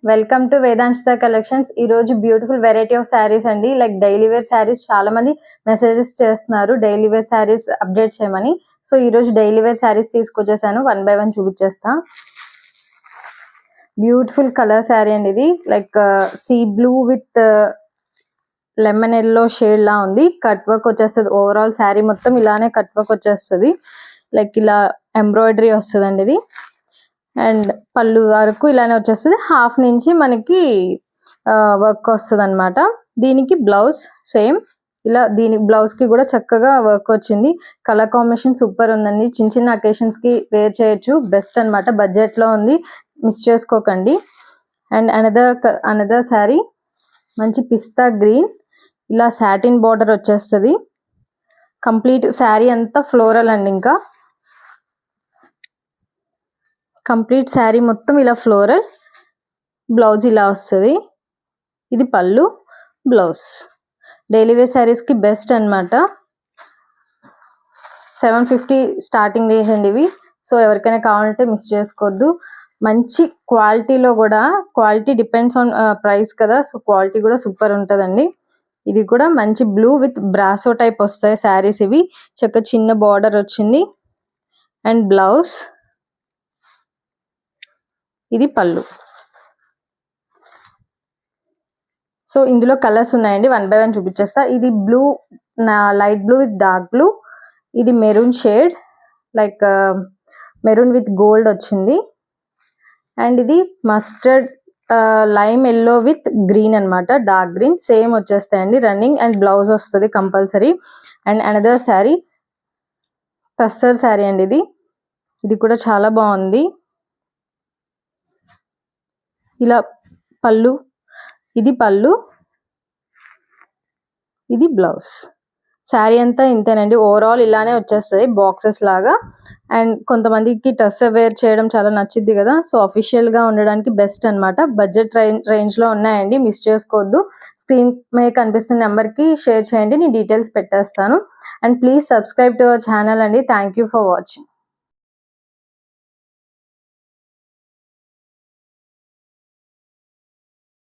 Welcome to వేదాంశిత collections. ఈ రోజు beautiful variety of saris అండి. లైక్ డైలీ వేర్ శారీస్ చాలా మంది మెసేజెస్ చేస్తున్నారు డైలీ వేర్ శారీస్ అప్డేట్ చేయమని. సో ఈ రోజు డైలీ వేర్ శారీస్ తీసుకొచ్చేసాను. 1 by 1 చూపించేస్తా. బ్యూటిఫుల్ కలర్ శారీ అండి ఇది. Like sea blue with lemon yellow shade లా ఉంది. కట్ వర్క్ వచ్చేస్తుంది. ఓవరాల్ శారీ మొత్తం ఇలానే కట్ వర్క్ వచ్చేస్తుంది. లైక్ ఇలా ఎంబ్రాయిడరీ వస్తుందండి ఇది. అండ్ పళ్ళు వరకు ఇలానే వచ్చేస్తుంది. హాఫ్ నుంచి మనకి వర్క్ వస్తుంది అనమాట. దీనికి బ్లౌజ్ సేమ్ ఇలా, దీని బ్లౌజ్ కి కూడా చక్కగా వర్క్ వచ్చింది. కలర్ కాంబినేషన్ సూపర్ ఉందండి. చిన్న చిన్న అకేషన్స్ కి వేర్ చేయొచ్చు. బెస్ట్ అనమాట. బడ్జెట్ లో ఉంది, మిస్ చేసుకోకండి. అండ్ అనదర్ శారీ మంచి పిస్తా గ్రీన్, ఇలా సాటిన్ బార్డర్ వచ్చేస్తుంది. కంప్లీట్ శారీ అంతా ఫ్లోరల్ అండి. ఇంకా కంప్లీట్ శారీ మొత్తం ఇలా ఫ్లోరల్. బ్లౌజ్ ఇలా వస్తుంది. ఇది పళ్ళు, బ్లౌజ్. డైలీ వేర్ శారీస్ కి బెస్ట్ అనమాట. 750 స్టార్టింగ్ రేంజ్ అండి ఇవి. సో ఎవరికైనా కావాలంటే మిస్ చేసుకోవద్దు. మంచి క్వాలిటీలో కూడా, క్వాలిటీ డిపెండ్స్ ఆన్ ప్రైస్ కదా, సో క్వాలిటీ కూడా సూపర్ ఉంటుందండి. ఇది కూడా మంచి బ్లూ విత్ బ్రాసో టైప్ వస్తాయి శారీస్ ఇవి. చక్క చిన్న బార్డర్ వచ్చింది. అండ్ బ్లౌజ్, ఇది పళ్ళు. సో ఇందులో కలర్స్ ఉన్నాయండి. 1 by 1 చూపించేస్తా. ఇది blue, light blue with dark blue. ఇది maroon shade, like maroon with gold వచ్చింది. అండ్ ఇది mustard lime yellow with green అనమాట, డార్క్ గ్రీన్. సేమ్ వచ్చేస్తాయండి రన్నింగ్. అండ్ బ్లౌజ్ వస్తుంది compulsory. And another sari tussar sari అండి ఇది. ఇది కూడా చాలా బాగుంది. ఇలా పళ్ళు, ఇది పళ్ళు, ఇది బ్లౌజ్. శారీ అంతా ఇంతేనండి. ఓవరాల్ ఇలానే వచ్చేస్తుంది బాక్సెస్ లాగా. అండ్ కొంతమందికి టస్సర్ వేర్ చేయడం చాలా నచ్చింది కదా, సో అఫీషియల్ గా ఉండడానికి బెస్ట్ అనమాట. బడ్జెట్ రేంజ్ లో ఉన్నాయండి, మిస్ చేసుకోవద్దు. స్క్రీన్ మీద కనిపిస్తున్న నెంబర్ కి షేర్ చేయండి, నేను డీటెయిల్స్ పెట్టేస్తాను. And please subscribe to our channel అండి. Thank you for watching.